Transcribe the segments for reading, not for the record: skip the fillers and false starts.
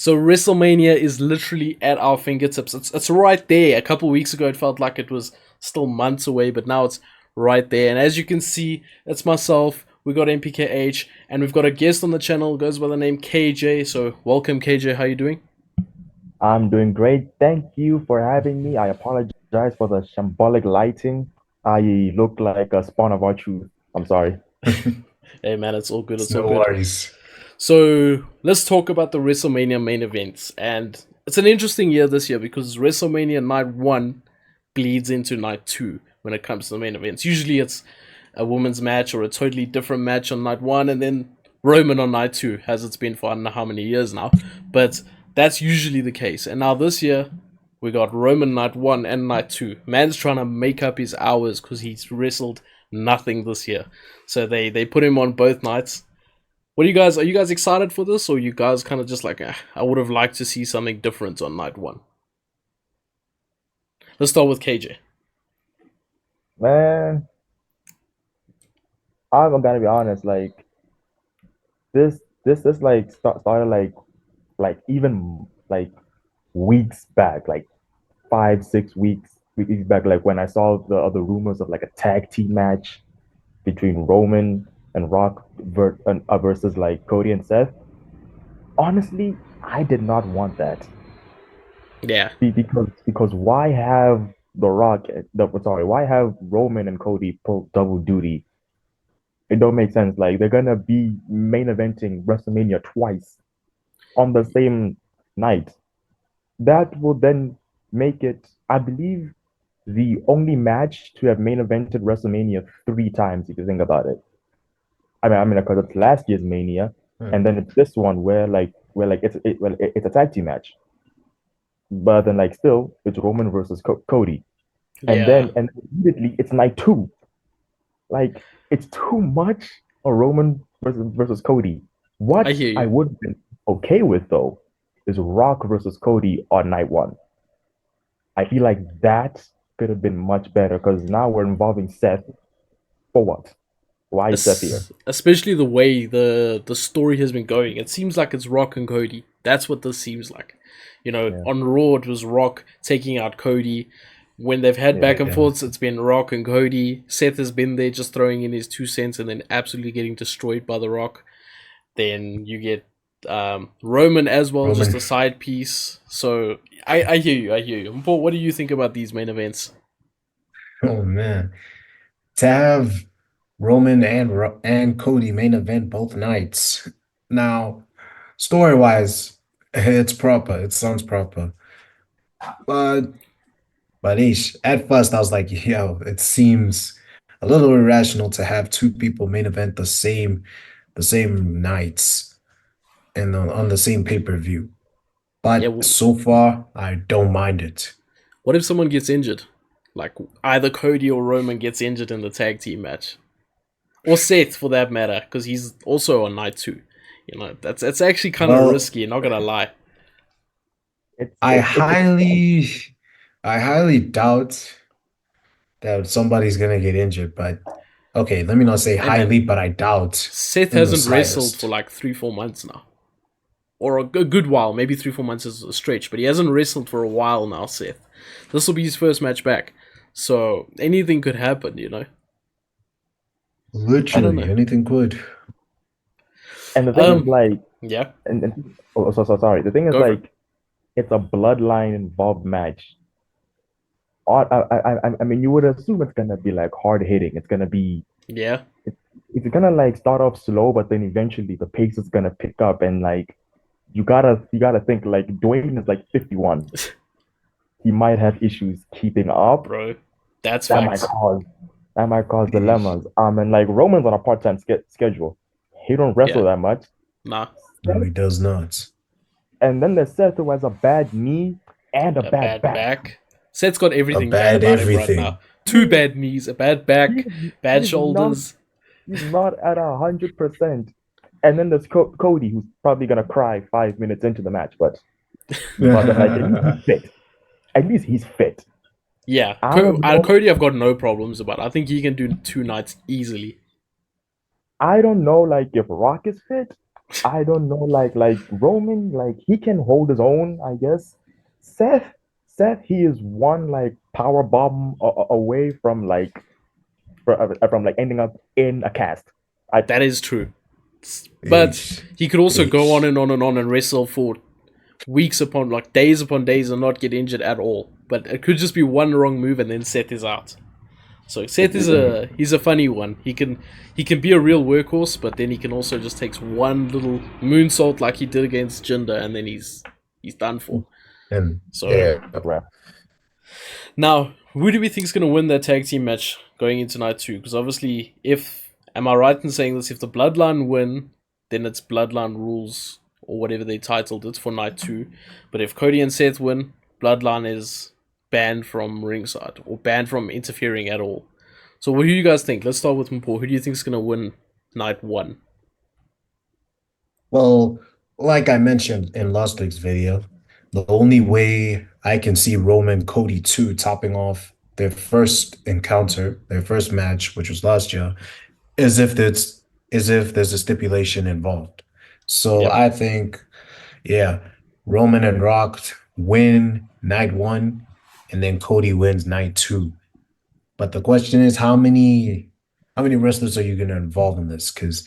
So WrestleMania is literally at our fingertips. It's right there. A couple weeks ago, it felt like it was still months away, but now it's right there. And as you can see, it's myself. We got MPKH, and we've got a guest on the channel. Goes by the name KJ. So welcome, KJ. How you doing? I'm doing great. Thank you for having me. I apologize for the shambolic lighting. I look like a spawn of our truth. I'm sorry. Hey man, it's all good. It's It's all no good. worries. So let's talk about the WrestleMania main events. And it's an interesting year this year because WrestleMania Night 1 bleeds into Night 2 when it comes to the main events. Usually it's a women's match or a totally different match on Night 1 and then Roman on Night 2, as it's been for I don't know how many years now. But that's usually the case. And now this year, we got Roman Night 1 and Night 2. Man's trying to make up his hours because he's wrestled nothing this year. So they put him on both nights. What do you guys are you guys excited for this, or you guys kind of just like I would have liked to see something different on night one? Let's start with KJ. Man, I'm gonna be honest, like this like started like even like weeks back, like 5, 6 weeks back, like when I saw the other rumors of like a tag team match between Roman and Rock versus like Cody and Seth. Honestly, I did not want that. Yeah, Because why have The Rock, why have Roman and Cody pull double duty? It don't make sense. Like they're gonna be main eventing WrestleMania twice on the same night. That will then make it, I believe, the only match to have main evented WrestleMania 3 times, if you think about it. Because it's last year's Mania, and Hmm. then it's this one where it's a tag team match, but then like still it's Roman versus Cody. and yeah, then and immediately it's night two. Like it's too much a Roman versus Cody. I What hear I you. would have been okay with though is Rock versus Cody on night one. I feel like that could have been much better because now we're involving Seth for what? Why is Seth here? Especially the way the story has been going. It seems like it's Rock and Cody. That's what this seems like. You know, Yeah, on Raw it was Rock taking out Cody. When they've had yeah, back and Yeah. forths, it's been Rock and Cody. Seth has been there just throwing in his 2 cents and then absolutely getting destroyed by the Rock. Then you get Roman as well, just Roman. a side piece. So I hear you. I hear you. Paul, what do you think about these main events? Oh man. To have Roman and Cody main event both nights. Now, story-wise, it's proper. It sounds proper. But at first I was like, yo, it seems a little irrational to have two people main event the same nights and on the same pay-per-view. Yeah. But so far, I don't mind it. What if someone gets injured? Like either Cody or Roman gets injured in the tag team match, or Seth for that matter, because he's also on night two. You know, that's actually kind of Well, risky. Not gonna lie. it's I highly, I highly doubt that somebody's gonna get injured, but okay, let me not say Hey man, highly, but I doubt Seth in the hasn't wrestled for slightest. like 3 4 months now, or a good while. Maybe 3 4 months is a stretch, but he hasn't wrestled for a while now. Seth, this will be his first match back, so anything could happen. You know, I don't Literally, know. anything could. and the thing is Um, like yeah, and so sorry. The thing is go for it. like it's a bloodline involved match. I mean, you would assume it's gonna be like hard hitting. It's gonna be Yeah, it's, it's gonna like start off slow, but then eventually the pace is gonna pick up, and like you gotta think like Dwayne is like 51. He might have issues keeping up. bro, that's That might facts. cause that might cause Eesh. dilemmas. And like Roman's on a part-time schedule. He don't wrestle Yeah, that much. nah, No, he does not. And then there's Seth who has a bad knee and a a bad bad back. back. Seth's got A everything bad bad about him right now. everything. Two He's bad knees, a bad back, he's bad he's not shoulders. he's not at 100%. And then there's Cody, who's probably gonna cry 5 minutes into the match, but then like at least he's fit. At least he's fit. Yeah, I don't know. Cody, I've got no problems about. I think he can do 2 nights easily. I don't know like if Rock is fit. I don't know, like Roman, like he can hold his own, I guess. Seth, he is one like power bomb away from like ending up in a cast. I That is true. But H he could also go on H. and on and on and wrestle for weeks upon, like days upon days, and not get injured at all. But it could just be one wrong move and then Seth is out. So Seth is he's a funny one. He can be a real workhorse, but then he can also just takes one little moonsault like he did against Jinder, and then he's done for. And So yeah, Ref. now, who do we think is going to win that tag team match going into night two? Because obviously, if am I right in saying this? If the Bloodline win, then it's Bloodline rules or whatever they titled it for night two. But if Cody and Seth win, Bloodline is banned from ringside or banned from interfering at all. So, what do you guys think? Let's start with Mpho. Who do you think is going to win night one? well, like I mentioned in last week's video, the only way I can see Roman Cody 2 topping off their first encounter, their first match, which was last year, is if there's a stipulation involved. So Yep. I think, yeah, Roman and Rock win night one, and then Cody wins night two. But the question is, how many wrestlers are you going to involve in this? Because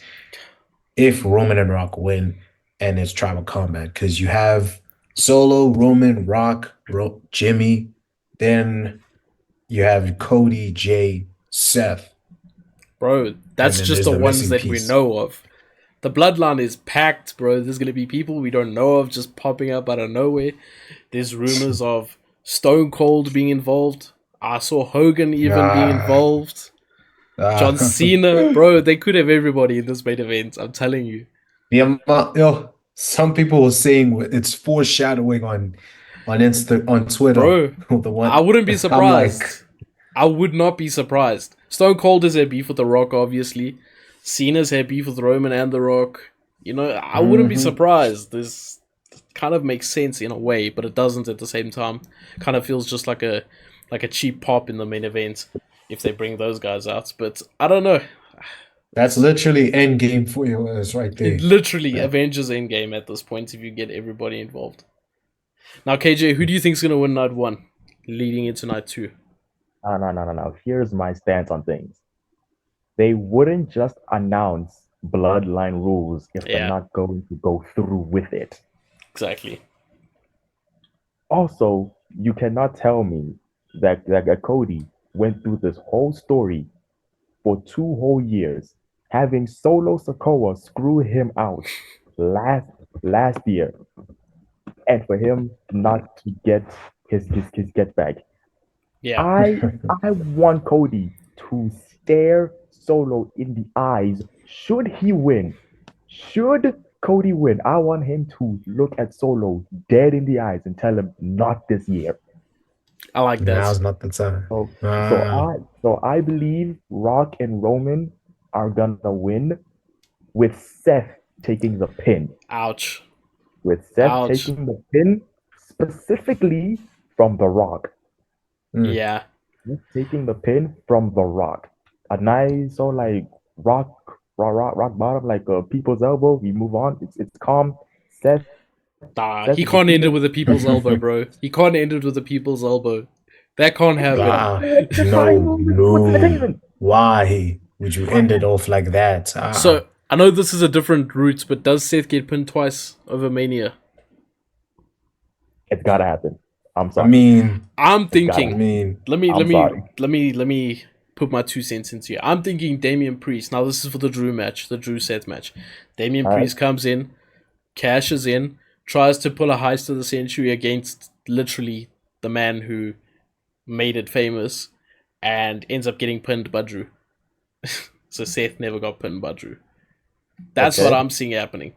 if Roman and Rock win, and it's tribal combat, because you have Solo, Roman, Rock, Jimmy, then you have Cody, Jay, Seth, Bro, and that's then just there's the the ones missing that we piece. know of. The bloodline is packed, bro. There's gonna be people we don't know of just popping up out of nowhere. There's rumors of Stone Cold being involved. I saw Hogan even being Ah, involved. John ah. Cena, bro. They could have everybody in this main event. I'm telling you, The amount, some people were saying it's foreshadowing on Twitter. bro. The I one wouldn't be I'm like, surprised. I would not be surprised. Stone Cold is had beef with The Rock, obviously. Cena's had beef with Roman and The Rock. You know, I wouldn't be mhm. surprised. This kind of makes sense in a way, but it doesn't at the same time. Kind of feels just like a cheap pop in the main event if they bring those guys out. But I don't know. That's It's literally end game for your ass right there. literally That- Avengers Endgame at this point if you get everybody involved. Now, KJ, who do you think's gonna win night one, leading into night two? No, no, no, no, no. Here's my stance on things. They wouldn't just announce bloodline rules if they're Yeah, not going to go through with it. exactly. Also, you cannot tell me that Cody went through this whole story for 2 whole years, having Solo Sokoa screw him out last last year, and for him not to get his get back. Yeah, I I want Cody to stare Solo in the eyes. Should he win? Should Cody win? I want him to look at Solo dead in the eyes and tell him not this year. I like that. Now's not the time. So so Ah, I so I believe Rock and Roman are gonna win with Seth taking the pin. Ouch. With Seth Ouch. taking the pin specifically from The Rock. mm. Yeah. Seth taking the pin from The Rock. A nice so like rock bottom like a people's elbow. We move on. It's calm. Seth Nah, Seth he is can't end it defeated. with a people's elbow, bro. He can't end it with a people's elbow. That can't happen. It's a time No, movie. It's no. entertainment. Why would you end it off like that? So, I know this is a different route, but does Seth get pinned twice over Mania? It's gotta happen. I'm I sorry. mean, I'm It's gotta I thinking. happen. mean, Let me let I'm me sorry. let me let me put my 2 cents into here. I'm thinking Damian Priest. Now this is for the Drew match, the Drew Seth match. Damian All right. Priest comes in, cashes in, tries to pull a heist of the century against literally the man who made it famous, and ends up getting pinned by Drew. So Seth never got pinned by Drew. That's what Okay. I'm seeing happening.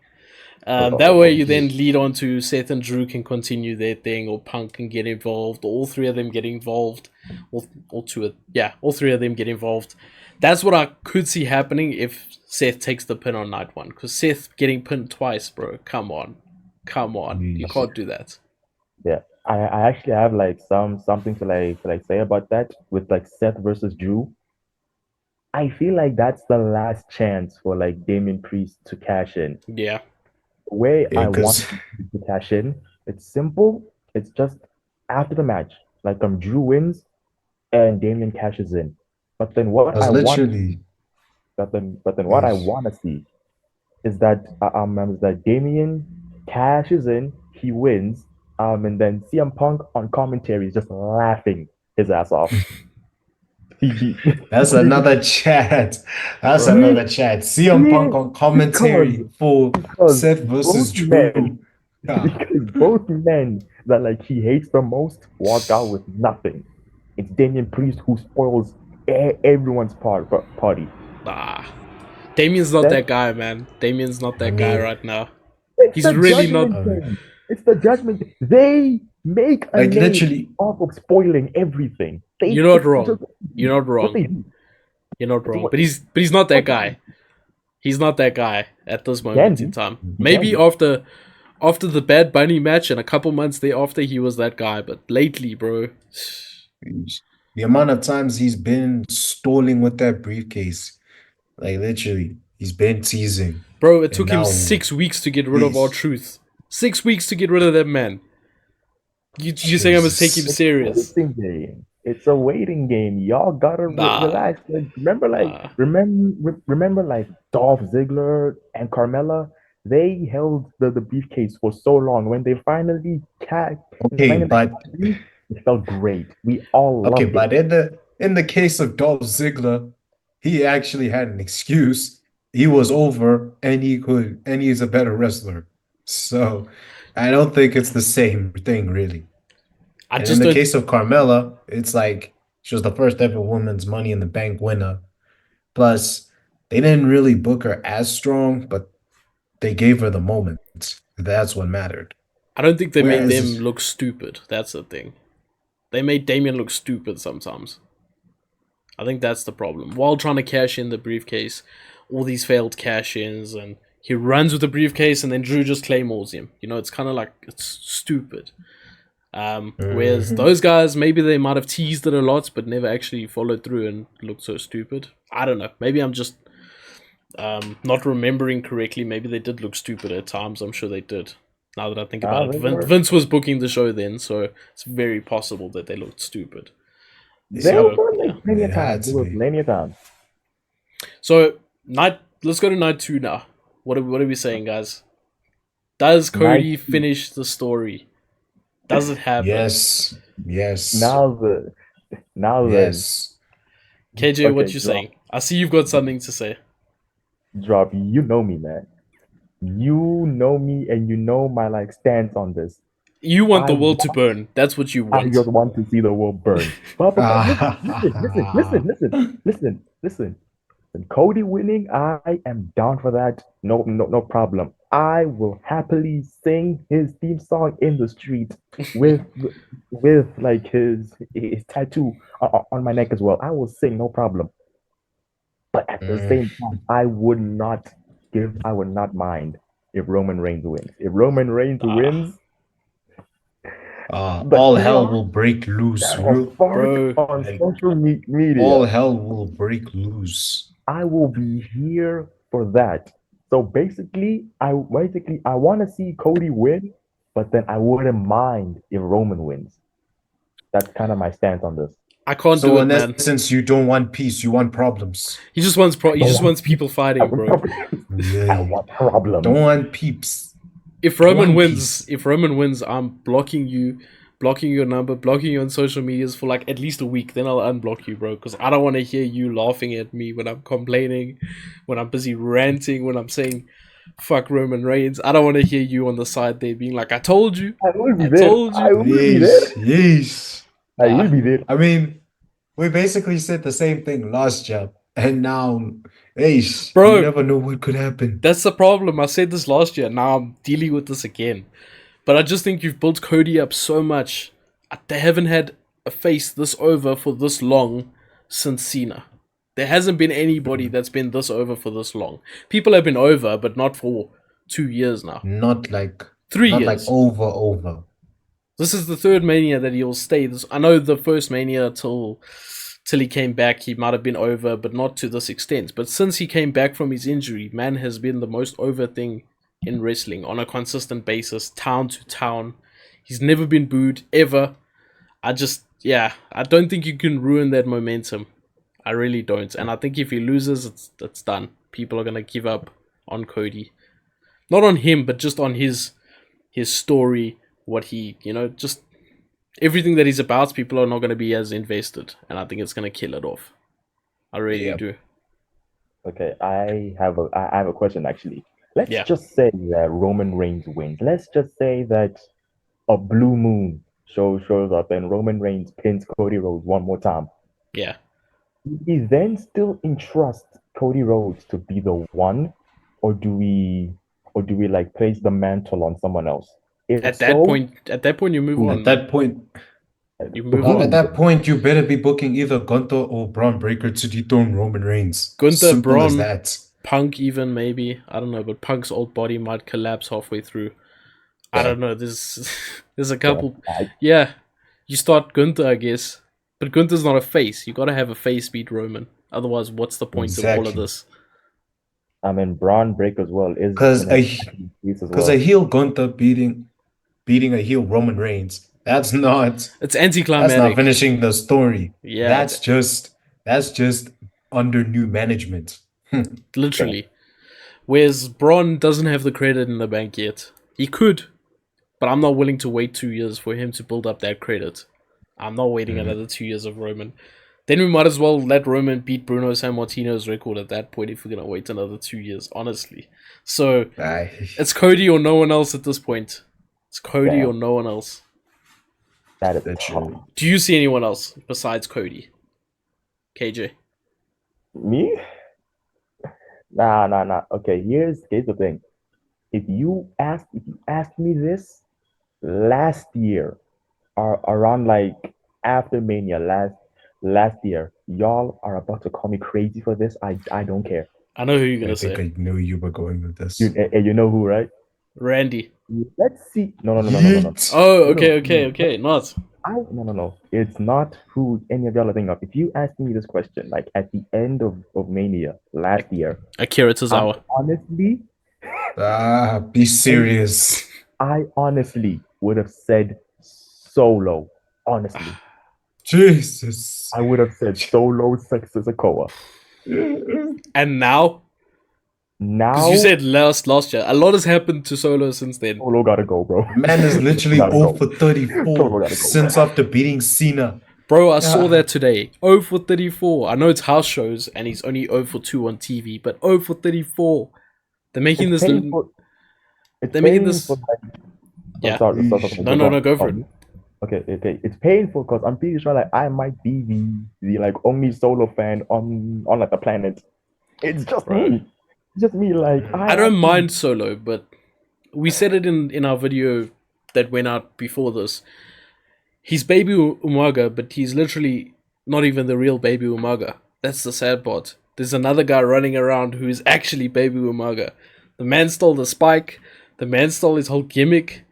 That way, you then Okay. lead on to Seth and Drew can continue their thing, or Punk can get involved, or all three of them get involved, all two of all three of them get involved. That's what I could see happening if Seth takes the pin on night one. Because Seth getting pinned twice, bro. Come on, you yeesh. can't do that. Yeah. I actually have like something to like say about that with like Seth versus Drew. I feel like that's the last chance for like Damien Priest to cash in. Yeah, The way Yeah, I want because to cash in, it's simple. It's just after the match, like Drew wins and Damian cashes in. But then what I want, literally, but then what I yes. want to see is that Damian cashes in, he wins, and then CM Punk on commentary is just laughing his ass off. He, That's another chat. That's he, another chat. CM he, Punk on because commentary for because Seth both versus men Drew. Ah, because both men that like he hates the most walk out with nothing. It's Damian Priest who spoils everyone's party. Nah. Damien's not That that guy, man. Damien's not I that guy mean, right now. it's He's the really not. judgment game. It's the judgment. They make a like name literally, off of spoiling everything. They You're not it's wrong. just You're not what wrong. they do. You're not It's wrong. But he's not that what they do. guy. He's not that guy at this He can moment in be. time. He can Maybe be. after the Bad Bunny match and a couple months thereafter he was that guy, but lately, bro, the amount of times he's been stalling with that briefcase, like literally, he's been teasing, it and took him now 6 weeks to get rid of our he's truth. 6 weeks to get rid of that man. You saying I must take him Jesus. It's a serious? waiting game. It's a waiting game. Y'all gotta Nah, relax. Like, remember, nah. remember, like Dolph Ziggler and Carmella. They held the briefcase for so long. Okay, When they but cashed it felt great. We all okay, loved it. but in the case of Dolph Ziggler, he actually had an excuse. He was over and he's a better wrestler. So I don't think it's the same thing, really. I And in just the don't. case of Carmella, it's like she was the first ever women's Money in the Bank winner. Plus, they didn't really book her as strong, but they gave her the moment. That's what mattered. I don't think they made them Whereas, look stupid. That's the thing. They made Damien look stupid sometimes. I think that's the problem. While trying to cash in the briefcase, all these failed cash-ins, and he runs with the briefcase, and then Drew just claymores him. It's kind of like it's stupid. Whereas mhm. those guys, maybe they might have teased it a lot, but never actually followed through and looked so stupid. I don't know. Maybe I'm just not remembering correctly. Maybe they did look stupid at times. I'm sure they did. Now that I think about They it, were Vince was booking the show then, so it's very possible that they looked stupid. they Yep, So were yeah. like plenty of it had times. There to was be. plenty of times. So night. Let's go to night 2 now. What are we saying, guys? Does Night Cody finish the story? Does it happen? Yes, yes, now the now then. yes. KJ, Okay, what you saying? I see you've got something to say. drop. You know me, man. You know me, and you know my like stance on this. You want I the world to want, burn. That's what you I want. just want to see the world burn. But Ah. listen. And Cody winning, I am down for that. No problem. I will happily sing his theme song in the street with with like his tattoo on my neck as well. I will sing, no problem. But at the Mm. same time, I would not mind if Roman Reigns wins. If Roman Reigns Ah, wins, the All hell chaos will break loose. that will spark bro. on Like social all media, hell will break loose. I will be here for that. So basically I want to see Cody win, but then I wouldn't mind if Roman wins. That's kind of my stance on this. I can't do So it, in man. essence, you don't want peace, you want problems. He just wants I he don't just want wants peace. people I fighting, want bro. problems. I Yeah. want problems. Don't want peeps. If Don't Roman want wins, peace. I'm blocking your number, blocking you on social medias for like at least a week. Then I'll unblock you, bro, because I don't want to hear you laughing at me when I'm complaining, when I'm busy ranting, when I'm saying fuck Roman Reigns. I don't want to hear you on the side there being like, I told you, I will be I there. told I you. will be there. Yes, yes. I will Nah, be there. I mean, we basically said the same thing last job, and now, hey, you bro, never know what could happen. that's the problem. I said this last year. Now I'm dealing with this again. But I just think you've built Cody up so much. They haven't had a face this over for this long since Cena. There hasn't been anybody that's been this over for this long. People have been over, but not for 2 years now. Not like, Three not like years. over. This is the third Mania that he'll stay. I know the first Mania till he came back, he might have been over, but not to this extent. But since he came back from his injury, man has been the most over thing in wrestling on a consistent basis, town to town. He's never been booed ever. I don't think you can ruin that momentum. I really don't. And I think if he loses, it's done. People are gonna give up on Cody. Not on him, but just on his story, what he, just everything that he's about, people are not going to be as invested, and I think it's going to kill it off. I really do. Okay, I have a question actually. Let's Yeah. just say that Roman Reigns wins. Let's just say that a blue moon shows up and Roman Reigns pins Cody Rhodes one more time. Yeah. Do we then still entrust Cody Rhodes to be the one, or do we like place the mantle on someone else? At that point, you move on. At that point, you move on. At that point, you better be booking either Gunther or Braun Breaker to dethrone Roman Reigns. Gunther, Simple as Braun, that. Punk, even maybe. I don't know, but Punk's old body might collapse halfway through. I don't know. There's a couple. Yeah, you start Gunther, I guess, but Gunther's not a face. You got to have a face beat Roman. Otherwise, what's the point of all of this? I mean, Braun Breaker as well is because a heel Gunther beating a heel Roman Reigns. It's anticlimactic. That's not finishing the story. Yeah, that's just under new management. Literally. Whereas Braun doesn't have the credit in the bank yet. He could, but I'm not willing to wait 2 years for him to build up that credit. I'm not waiting another 2 years of Roman. Then we might as well let Roman beat Bruno Sammartino's record at that point if we're going to wait another 2 years, honestly. So, it's Cody or no one else at this point. It's Cody or no one else. That is true. Do you see anyone else besides Cody? KJ? Me? Nah. Okay, here's the thing. If you asked me this last year, or around like after Mania last year, y'all are about to call me crazy for this. I don't care. I know who you're gonna say. I knew you were going with this. You know who, right? Randy. Let's see. No. Oh, okay. Not. No. It's not who any of y'all are thinking of. If you asked me this question, like at the end of Mania last year, Akira Tozawa. Honestly, be serious. I honestly would have said Solo. Honestly. Jesus. I would have said Solo Sikoa. And now? Because you said last year. A lot has happened to Solo since then. Solo gotta go, bro. Man is literally 0 for 34 since after beating Cena. Bro, I saw that today. 0 for 34. I know it's house shows and he's only 0 for 2 on TV, but 0 for 34. They're making this... They're making this... Yeah. No, go for it. Okay. It's painful because I'm pretty sure like I might be the like only Solo fan on like the planet. It's just me. It's just me. Like I don't mind Solo, but we said it in our video that went out before this. He's Baby Umaga, but he's literally not even the real Baby Umaga. That's the sad part. There's another guy running around who is actually Baby Umaga. The man stole the spike. The man stole his whole gimmick,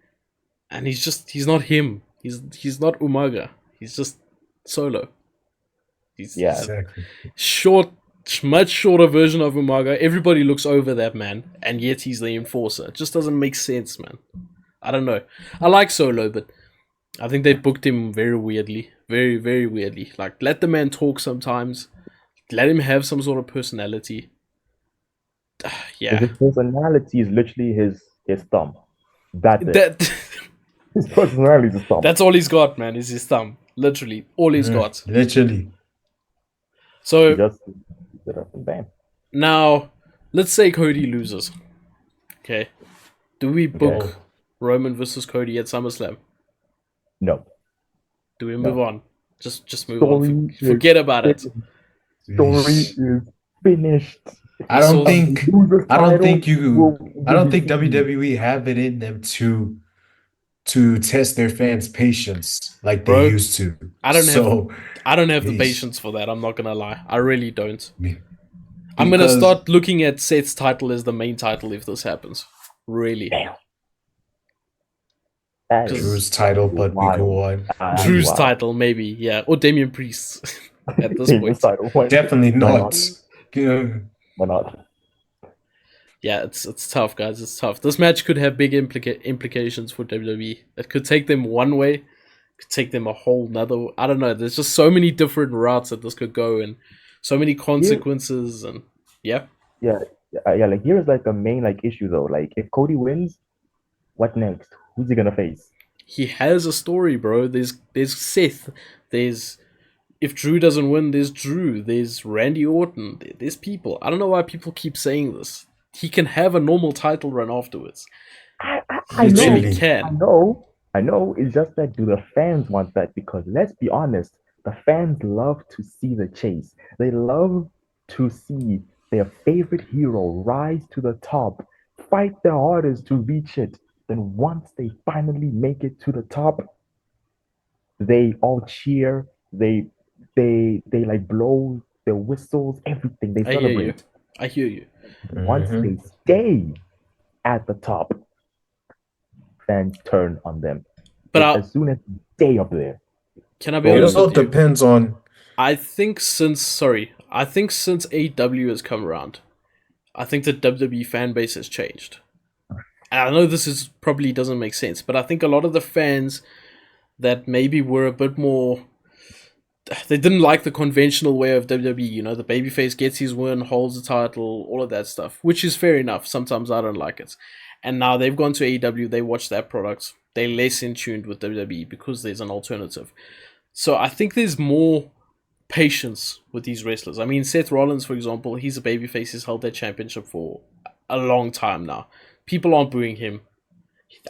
and he's not him. He's not Umaga. He's just Solo. He's exactly. Much shorter version of Umaga. Everybody looks over that man, and yet he's the enforcer. It just doesn't make sense, man. I don't know. I like Solo, but I think they booked him very weirdly. Very, very weirdly. Like, let the man talk sometimes. Let him have some sort of personality. Yeah. His personality is literally his thumb. That's it. His personality is his thumb. That's all he's got, man, is his thumb. Literally. All he's got. Literally. So, just bam. Now, let's say Cody loses. Okay. Do we book Roman versus Cody at SummerSlam? No. Do we move on? Just move on. Forget about it. Story is finished. I don't think WWE have it in them to test their fans' patience like they used to. I don't have the patience for that. I'm not gonna lie. I really don't. I'm gonna start looking at Seth's title as the main title if this happens. Really. Drew's title, but we go on. Drew's title, maybe, yeah, or Damian Priest at this point. Definitely not. Why not? Yeah, it's tough, guys. It's tough. This match could have big implications for WWE. It could take them one way, could take them a whole nother. I don't know. There's just so many different routes that this could go, and so many Here, consequences. And yeah, yeah, yeah. Like here is like the main like issue though. Like if Cody wins, what next? Who's he gonna face? he has a story, bro. There's Seth. There's if Drew doesn't win, there's Drew. There's Randy Orton. There's people. I don't know why people keep saying this. He can have a normal title run afterwards. I He know, really Literally. I can. know, I know. It's just that do the fans want that? Because let's be honest, the fans love to see the chase. They love to see their favorite hero rise to the top, fight their hardest to reach it. Then once they finally make it to the top, they all cheer. They like blow their whistles, everything. They I hear you. celebrate. I hear you. Once they stay at the top, fans turn on them. But As soon as they stay up there, can I be It honest all with you? depends on. I think since AEW has come around, I think the WWE fan base has changed. And I know this is probably doesn't make sense, but I think a lot of the fans that maybe were a bit more, they didn't like the conventional way of WWE. You know, the babyface gets his win, holds the title, all of that stuff, which is fair enough. Sometimes I don't like it. And now they've gone to AEW, they watch that product, they're less in tune with WWE because there's an alternative. So I think there's more patience with these wrestlers. I mean, Seth Rollins, for example, he's a babyface. He's held that championship for a long time now. People aren't booing him.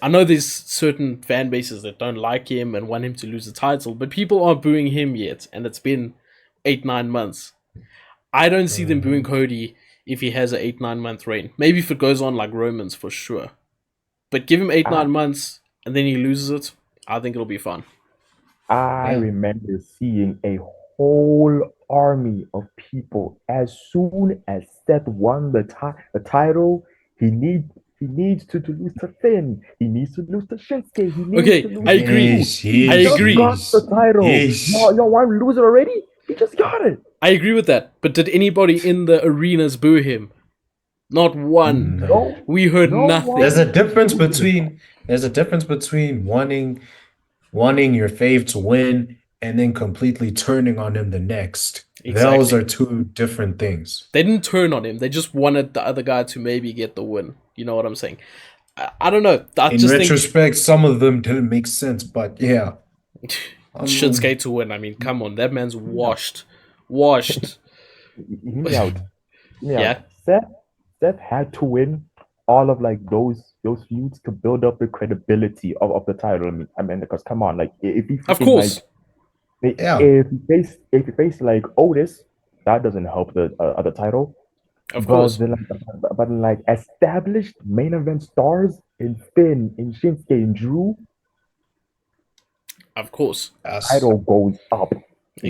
I know there's certain fan bases that don't like him and want him to lose the title, but people aren't booing him yet, and it's been 8-9 months. I don't see them booing Cody if he has an 8-9 month reign. Maybe if it goes on like Roman's for sure. But give him eight, I, 9 months and then he loses it, I think it'll be fun. I Yeah. remember seeing a whole army of people as soon as Seth won the title. He needs to lose to Finn. He needs to lose to Shinsuke. He needs to Okay, lose I to agree. Drew. Yes, He I yes, just agree. got the yes, title. yes. Y'all want to lose it already? He just got it. I agree with that. But did anybody in the arenas boo him? Not one. No. No, We heard no nothing. There's a one. difference between wanting your fave to win and then completely turning on him the next. Those Exactly. are two different things. They didn't turn on him. They just wanted the other guy to maybe get the win. You know what I'm saying? I don't know. I In just think retrospect, some of them didn't make sense, but yeah. Shinsuke to win. I mean, come on. That man's washed. Washed. Hear me out. Hear me out. Yeah, Seth had to win all of like those feuds to build up the credibility of the title. I mean, because come on, like if he of freaking like course. Yeah. if he face like Otis, that doesn't help the other title. Of course. But then, like established main event stars in Finn, in Shinsuke, in Drew, Of course. That's title goes up in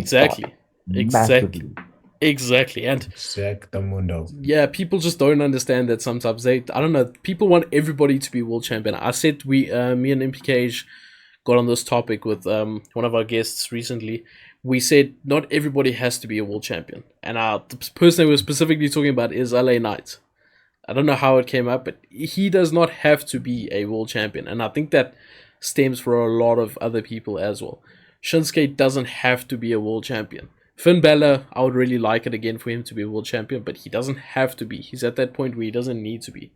stock Exactly. Exactly. massively. Exactly. And Exactamundo. yeah, people just don't understand that sometimes. I don't know, people want everybody to be world champion. I said me and MPKH got on this topic with one of our guests recently. We said not everybody has to be a world champion. And the person we were specifically talking about is LA Knight. I don't know how it came up, but he does not have to be a world champion. And I think that stems for a lot of other people as well. Shinsuke doesn't have to be a world champion. Finn Balor, I would really like it again for him to be a world champion, but he doesn't have to be. He's at that point where he doesn't need to be.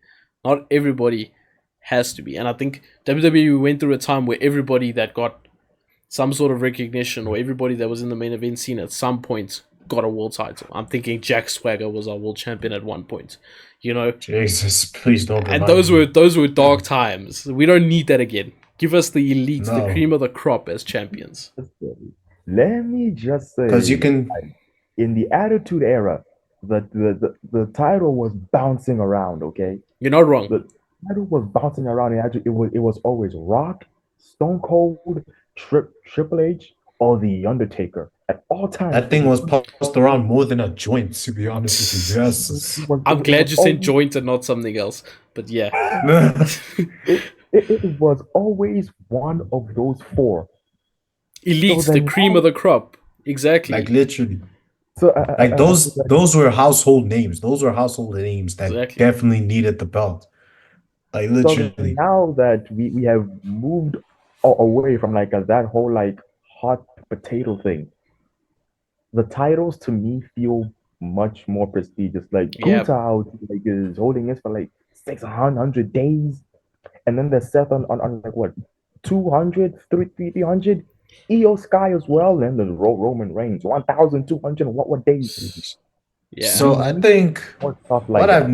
Not everybody has to be. And I think WWE went through a time where everybody that got some sort of recognition or everybody that was in the main event scene at some point got a world title. I'm thinking Jack Swagger was our world champion at one point. You know, Jesus, please don't and remind me. those were dark times. We don't need that again. Give us the elite, the No. cream of the crop as champions. Let me just say, Because you can. in the Attitude Era, the title was bouncing around. Okay, You're not wrong. the title was bouncing around. It was always Rock, Stone Cold, Triple H, or The Undertaker at all times. That thing was passed around more than a joint, to be honest with you. Yes. I'm glad you said always, joint and not something else. But yeah, it was always one of those four. elite, So the then cream now- of the crop. Exactly. Like literally. So Like I feel like those were household names. Those were household names that Exactly. definitely needed the belt. Like so literally. now that we have moved away from like that whole like hot potato thing, the titles to me feel much more prestigious. Like Yeah, Guta out like is holding this for like 600 days, and then there's Seth on like what 200, 300. Io Sky as well, and then Roman Reigns 1,200. What days? yeah, We So I need think more stuff like that.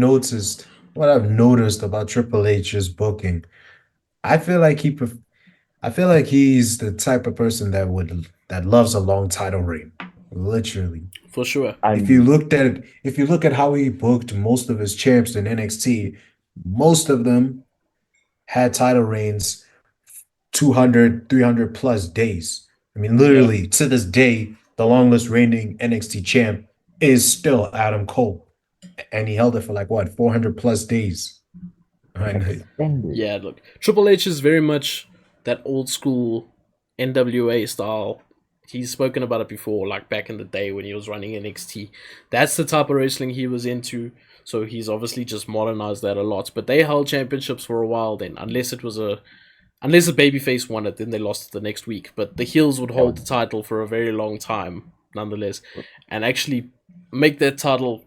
what I've noticed about Triple H's booking, I feel like I feel like he's the type of person that loves a long title reign. Literally. for sure. I'm If you look at how he booked most of his champs in NXT, most of them had title reigns 200, 300 plus days. I mean, Yeah, literally to this day, the longest reigning NXT champ is still Adam Cole. And he held it for like what, 400 plus days. I know. extended. yeah. Look, Triple H is very much that old school NWA style. He's spoken about it before, like back in the day when he was running NXT. That's the type of wrestling he was into. So he's obviously just modernized that a lot. But they held championships for a while then, unless a babyface won it, then they lost it the next week. But the heels would That hold was the title for a very long time, nonetheless, and actually make that title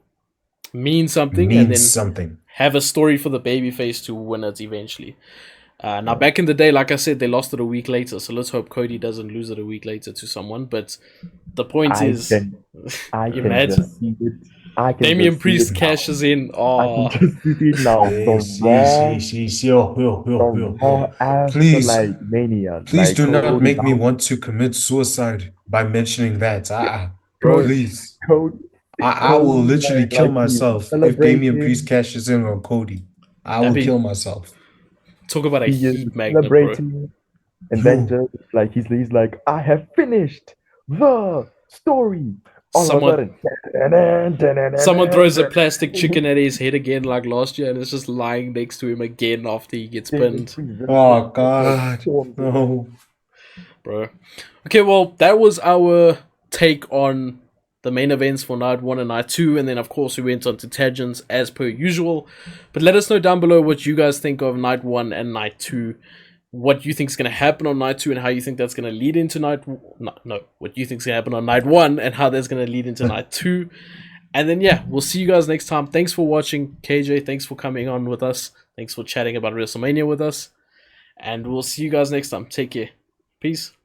mean something, and Means then something. have a story for the babyface to win it eventually. Now, back in the day, like I said, they lost it a week later, so let's hope Cody doesn't lose it a week later to someone. But the point I is, can I can imagine just see it. I can Damian just see it Priest now. cashes in. I can Oh, just see it now. The Raw after Please, like Mania, please like do not Cody make me down, want to commit suicide by mentioning that. bro, Please. Cody, I will Cody literally kill like he's myself if Damian Priest celebrating. cashes in on Cody. I that'd will be kill myself. talk about a He is heat magnet, bro. celebrating, and then Yo, just like he's like, I have finished the story. All of a Someone sudden, Someone throws a plastic chicken at his head again, like last year, and it's just lying next to him again after he gets Damian pinned, Priest oh just like God, storms in. no. bro. Okay, well, that was our take on the main events for night one and night two, and then of course we went on to tangents as per usual. But let us know down below what you guys think of night one and night two. What you think is going to happen on night two and how you think that's going to lead into what you think is going to happen on night one and how that's going to lead into night two. And then, yeah, we'll see you guys next time. Thanks for watching. KJ, thanks for coming on with us. Thanks for chatting about WrestleMania with us. And we'll see you guys next time. Take care. Peace.